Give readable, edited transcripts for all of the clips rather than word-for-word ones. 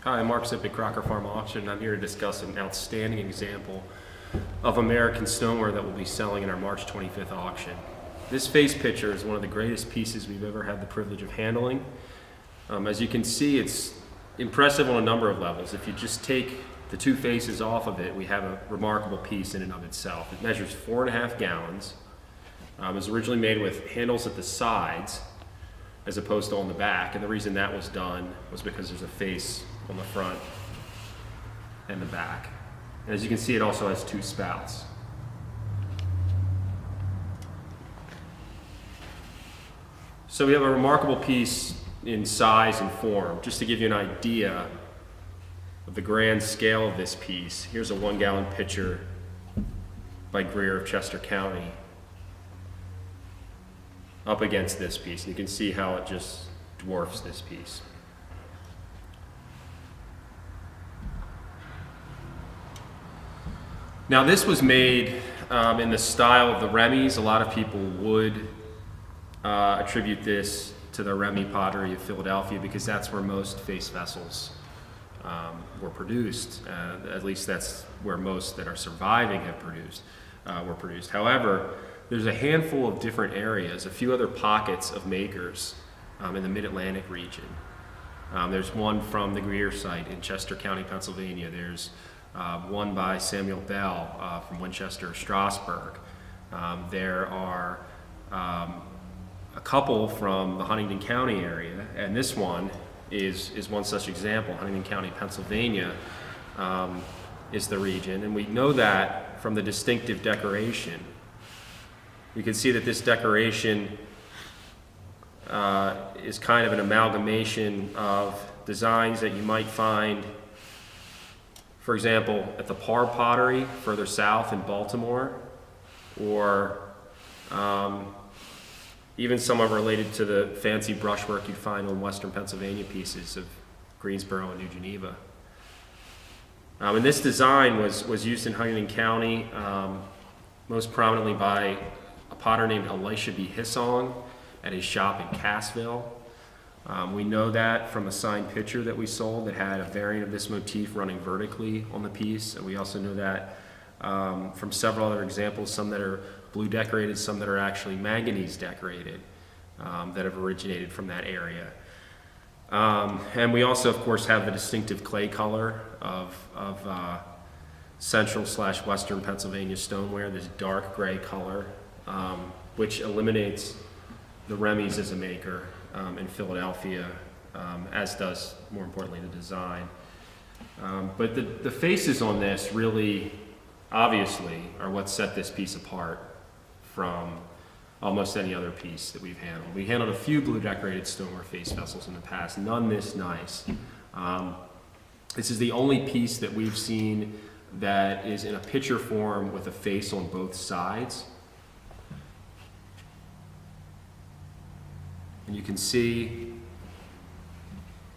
Hi, I'm Mark Zipp, Crocker Farm Auction, and I'm here to discuss an outstanding example of American stoneware that we'll be selling in our March 25th auction. This face picture is one of the greatest pieces we've ever had the privilege of handling. As you can see, it's impressive on a number of levels. If you just take the two faces off of it, we have a remarkable piece in and of itself. It measures 4.5 gallons. It was originally made with handles at the sides as opposed to on the back, and the reason that was done was because there's a face on the front and the back. And as you can see, it also has two spouts. So we have a remarkable piece in size and form. Just to give you an idea of the grand scale of this piece, here's a 1 gallon pitcher by Greer of Chester County up against this piece. And you can see how it just dwarfs this piece. Now this was made in the style of the Remy's. A lot of people would attribute this to the Remy pottery of Philadelphia because that's where most face vessels were produced. At least that's where most that are surviving have were produced. However, there's a handful of different areas, a few other pockets of makers in the Mid-Atlantic region. There's one from the Greer site in Chester County, Pennsylvania. There's one by Samuel Bell from Winchester, Strasburg. There are a couple from the Huntingdon County area, and this one is one such example. Huntingdon County, Pennsylvania is the region, and we know that from the distinctive decoration. We can see that this decoration is kind of an amalgamation of designs that you might find, for example, at the Parr Pottery further south in Baltimore, or even somewhat related to the fancy brushwork you'd find on western Pennsylvania pieces of Greensboro and New Geneva. And this design was used in Huntingdon County most prominently by a potter named Elisha B. Hissong at his shop in Cassville. We know that from a signed picture that we sold that had a variant of this motif running vertically on the piece. And we also know that from several other examples, some that are blue decorated, some that are actually manganese decorated, that have originated from that area. And we also, of course, have the distinctive clay color of central/western Pennsylvania stoneware, this dark gray color, which eliminates the Remy's as a maker in Philadelphia, as does, more importantly, the design. But the faces on this really, obviously, are what set this piece apart from almost any other piece that we've handled. We handled a few blue decorated stoneware face vessels in the past, none this nice. This is the only piece that we've seen that is in a pitcher form with a face on both sides. And you can see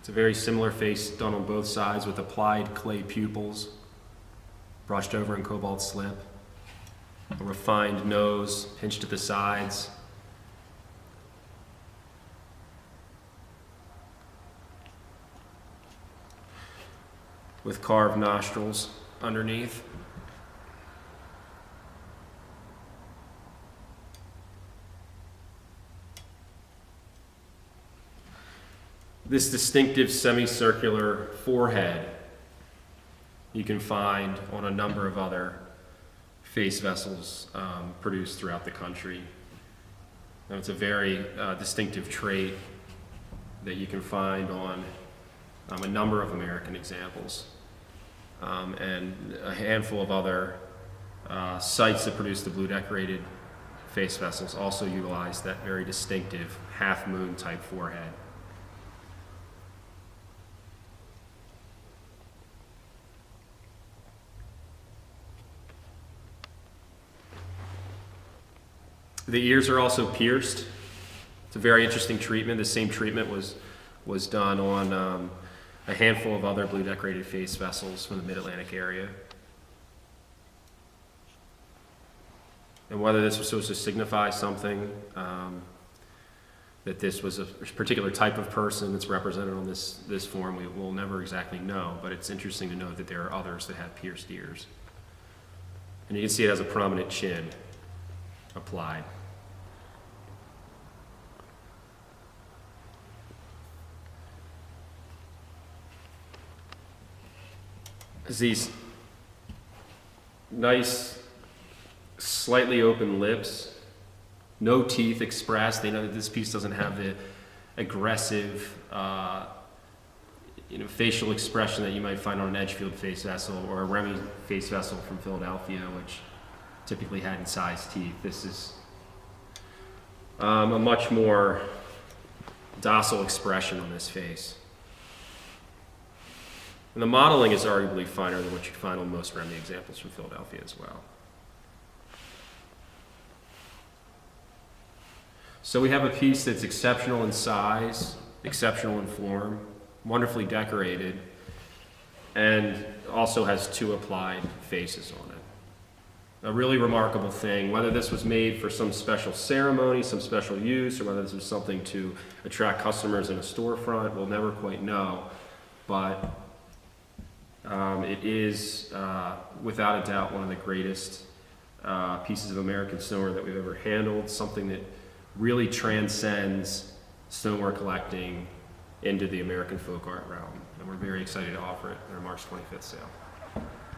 it's a very similar face done on both sides with applied clay pupils, brushed over in cobalt slip, a refined nose pinched at the sides. With carved nostrils underneath. This distinctive semicircular forehead you can find on a number of other face vessels produced throughout the country. Now, it's a very distinctive trait that you can find on a number of American examples. And a handful of other sites that produce the blue decorated face vessels also utilize that very distinctive half moon type forehead. The ears are also pierced. It's a very interesting treatment. The same treatment was done on a handful of other blue decorated face vessels from the Mid-Atlantic area. And whether this was supposed to signify something, that this was a particular type of person that's represented on this form, we will never exactly know, but it's interesting to note that there are others that have pierced ears. And you can see it has a prominent chin applied. There's these nice, slightly open lips, no teeth expressed. They know that this piece doesn't have the aggressive, facial expression that you might find on an Edgefield face vessel or a Remy face vessel from Philadelphia, which typically had incised teeth. This is a much more docile expression on this face. And the modeling is arguably finer than what you'd find on most Remy examples from Philadelphia as well. So we have a piece that's exceptional in size, exceptional in form, wonderfully decorated, and also has two applied faces on it. A really remarkable thing, whether this was made for some special ceremony, some special use, or whether this was something to attract customers in a storefront, we'll never quite know. But it is, without a doubt, one of the greatest pieces of American stoneware that we've ever handled, something that really transcends stoneware collecting into the American folk art realm. And we're very excited to offer it in our March 25th sale.